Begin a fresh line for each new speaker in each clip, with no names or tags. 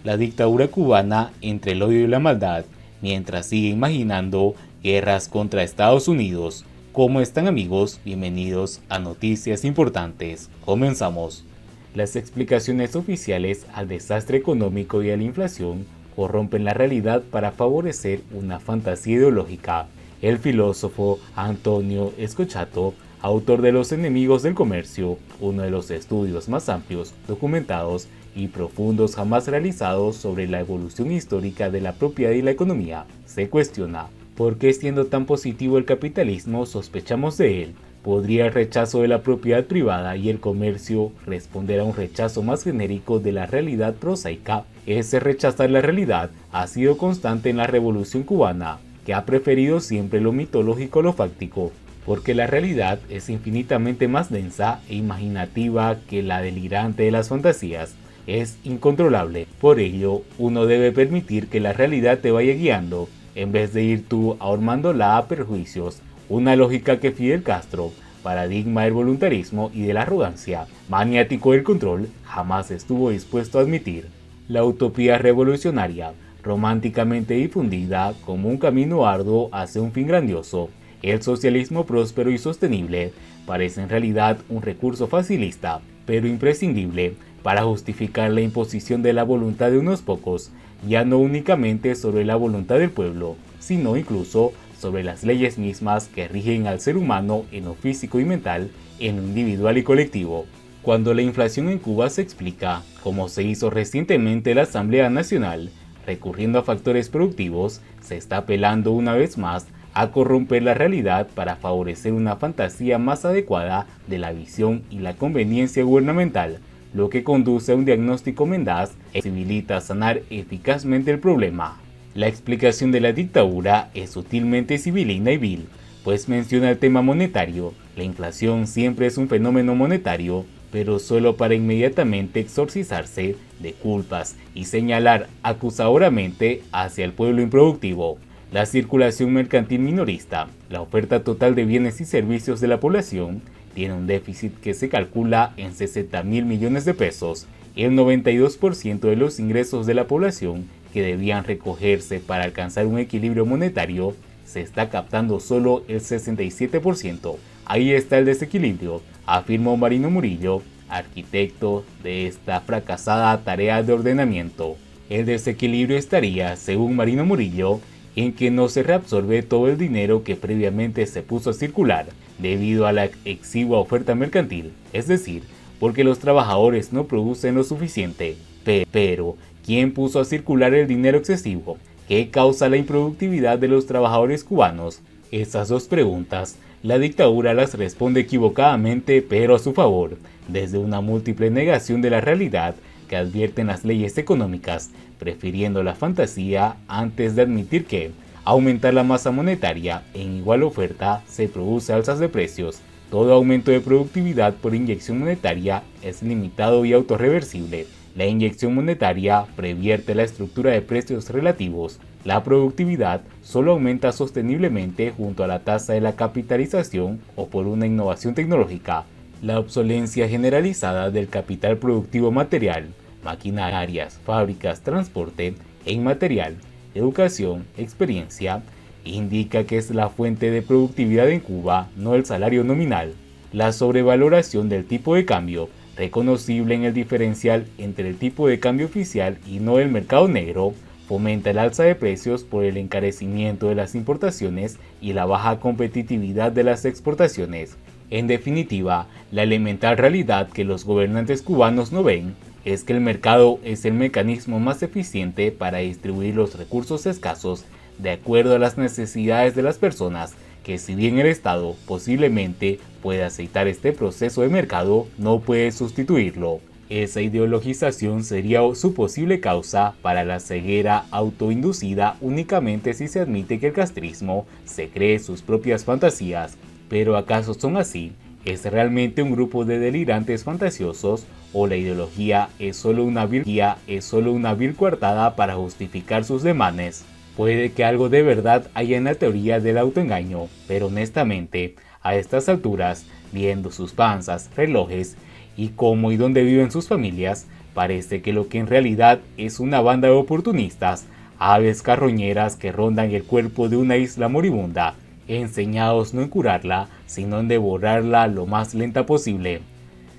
la dictadura cubana entre el odio y la maldad, mientras sigue imaginando guerras contra Estados Unidos. ¿Cómo están, amigos? Bienvenidos a Noticias Importantes. Comenzamos. Las explicaciones oficiales al desastre económico y a la inflación corrompen la realidad para favorecer una fantasía ideológica. El filósofo Antonio Scocciato, autor de Los enemigos del comercio, uno de los estudios más amplios, documentados y profundos jamás realizados sobre la evolución histórica de la propiedad y la economía, se cuestiona: ¿por qué, siendo tan positivo el capitalismo, sospechamos de él? ¿Podría el rechazo de la propiedad privada y el comercio responder a un rechazo más genérico de la realidad prosaica? Ese rechazar la realidad ha sido constante en la Revolución cubana, que ha preferido siempre lo mitológico a lo fáctico, porque la realidad es infinitamente más densa e imaginativa que la delirante de las fantasías. Es incontrolable. Por ello, uno debe permitir que la realidad te vaya guiando, en vez de ir tú ahormándola a perjuicios. Una lógica que Fidel Castro, paradigma del voluntarismo y de la arrogancia, maniático del control, jamás estuvo dispuesto a admitir. La utopía revolucionaria, románticamente difundida como un camino arduo hacia un fin grandioso, el socialismo próspero y sostenible, parece en realidad un recurso facilista, pero imprescindible, para justificar la imposición de la voluntad de unos pocos, ya no únicamente sobre la voluntad del pueblo, sino incluso sobre las leyes mismas que rigen al ser humano en lo físico y mental, en lo individual y colectivo. Cuando la inflación en Cuba se explica, como se hizo recientemente la Asamblea Nacional, recurriendo a factores productivos, se está apelando una vez más a corromper la realidad para favorecer una fantasía más adecuada de la visión y la conveniencia gubernamental, lo que conduce a un diagnóstico mendaz e imposibilita sanar eficazmente el problema. La explicación de la dictadura es sutilmente sibilina y vil, pues menciona el tema monetario. La inflación siempre es un fenómeno monetario, pero solo para inmediatamente exorcizarse de culpas y señalar acusadoramente hacia el pueblo improductivo. La circulación mercantil minorista, la oferta total de bienes y servicios de la población, tiene un déficit que se calcula en 60.000 millones de pesos. El 92% de los ingresos de la población que debían recogerse para alcanzar un equilibrio monetario, se está captando solo el 67%. Ahí está el desequilibrio, afirmó Marino Murillo, arquitecto de esta fracasada tarea de ordenamiento. El desequilibrio estaría, según Marino Murillo, en que no se reabsorbe todo el dinero que previamente se puso a circular debido a la exigua oferta mercantil, es decir, porque los trabajadores no producen lo suficiente. Pero, ¿quién puso a circular el dinero excesivo? ¿Qué causa la improductividad de los trabajadores cubanos? Esas dos preguntas, la dictadura las responde equivocadamente, pero a su favor, desde una múltiple negación de la realidad que advierten las leyes económicas, prefiriendo la fantasía antes de admitir que aumentar la masa monetaria en igual oferta se produce alzas de precios. Todo aumento de productividad por inyección monetaria es limitado y autorreversible. La inyección monetaria previerte la estructura de precios relativos. La productividad solo aumenta sosteniblemente junto a la tasa de la capitalización o por una innovación tecnológica. La obsolencia generalizada del capital productivo material, maquinarias, fábricas, transporte e inmaterial, educación, experiencia, indica que es la fuente de productividad en Cuba, no el salario nominal. La sobrevaloración del tipo de cambio, reconocible en el diferencial entre el tipo de cambio oficial y no el mercado negro, fomenta el alza de precios por el encarecimiento de las importaciones y la baja competitividad de las exportaciones. En definitiva, la elemental realidad que los gobernantes cubanos no ven es que el mercado es el mecanismo más eficiente para distribuir los recursos escasos de acuerdo a las necesidades de las personas, que si bien el Estado posiblemente puede aceitar este proceso de mercado, no puede sustituirlo. Esa ideologización sería su posible causa para la ceguera autoinducida únicamente si se admite que el castrismo se cree sus propias fantasías. ¿Pero acaso son así? ¿Es realmente un grupo de delirantes fantasiosos o la ideología es solo una vil coartada para justificar sus demanes? Puede que algo de verdad haya en la teoría del autoengaño, pero honestamente, a estas alturas, viendo sus panzas, relojes y cómo y dónde viven sus familias, parece que lo que en realidad es una banda de oportunistas, aves carroñeras que rondan el cuerpo de una isla moribunda, enseñados no en curarla, sino en devorarla lo más lenta posible.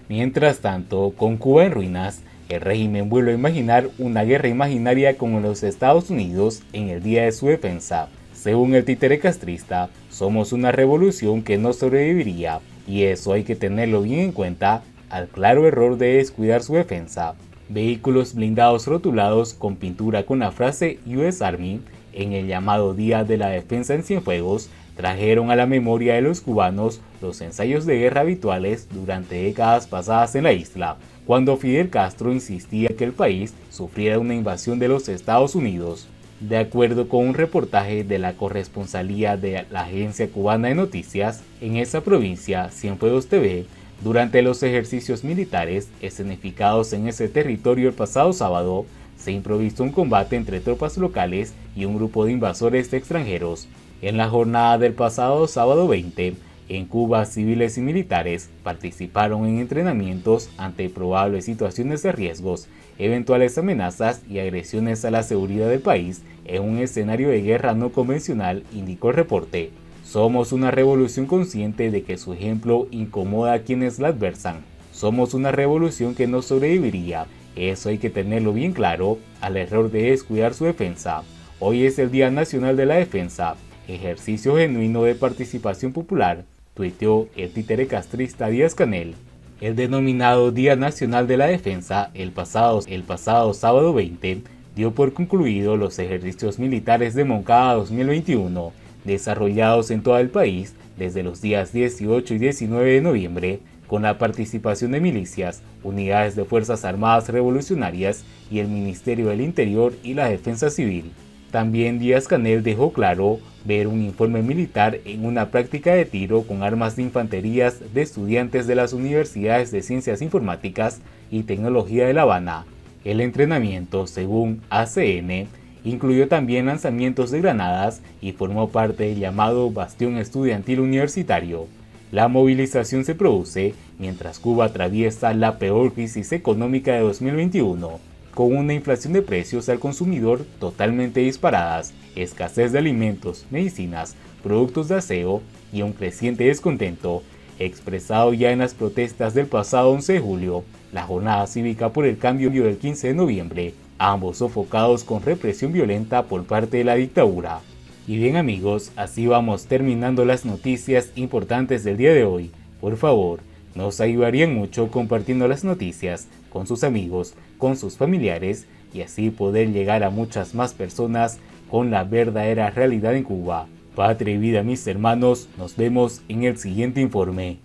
Mientras tanto, con Cuba en ruinas, el régimen vuelve a imaginar una guerra imaginaria con los Estados Unidos en el día de su defensa. Según el títere castrista, somos una revolución que no sobreviviría, y eso hay que tenerlo bien en cuenta, al claro error de descuidar su defensa. Vehículos blindados rotulados con pintura con la frase US Army en el llamado Día de la Defensa en Cienfuegos trajeron a la memoria de los cubanos los ensayos de guerra habituales durante décadas pasadas en la isla, cuando Fidel Castro insistía que el país sufriera una invasión de los Estados Unidos. De acuerdo con un reportaje de la corresponsalía de la Agencia Cubana de Noticias, en esa provincia, Cienfuegos TV, durante los ejercicios militares escenificados en ese territorio el pasado sábado, se improvisó un combate entre tropas locales y un grupo de invasores extranjeros. En la jornada del pasado sábado 20, en Cuba civiles y militares participaron en entrenamientos ante probables situaciones de riesgos, eventuales amenazas y agresiones a la seguridad del país en un escenario de guerra no convencional, indicó el reporte. Somos una revolución consciente de que su ejemplo incomoda a quienes la adversan. Somos una revolución que no sobreviviría, eso hay que tenerlo bien claro, al error de descuidar su defensa. Hoy es el Día Nacional de la Defensa, ejercicio genuino de participación popular, tuiteó el títere castrista Díaz-Canel. El denominado Día Nacional de la Defensa, el pasado sábado 20, dio por concluido los ejercicios militares de Moncada 2021, desarrollados en todo el país desde los días 18 y 19 de noviembre, con la participación de milicias, unidades de Fuerzas Armadas Revolucionarias y el Ministerio del Interior y la Defensa Civil. También Díaz-Canel dejó claro ver un informe militar en una práctica de tiro con armas de infantería de estudiantes de las Universidades de Ciencias Informáticas y Tecnología de La Habana. El entrenamiento, según ACN, incluyó también lanzamientos de granadas y formó parte del llamado Bastión Estudiantil Universitario. La movilización se produce mientras Cuba atraviesa la peor crisis económica de 2021, con una inflación de precios al consumidor totalmente disparadas, escasez de alimentos, medicinas, productos de aseo y un creciente descontento, expresado ya en las protestas del pasado 11 de julio, la jornada cívica por el cambio del 15 de noviembre, ambos sofocados con represión violenta por parte de la dictadura. Y bien amigos, así vamos terminando las noticias importantes del día de hoy. Por favor, nos ayudarían mucho compartiendo las noticias con sus amigos, con sus familiares y así poder llegar a muchas más personas con la verdadera realidad en Cuba. Patria y vida mis hermanos, nos vemos en el siguiente informe.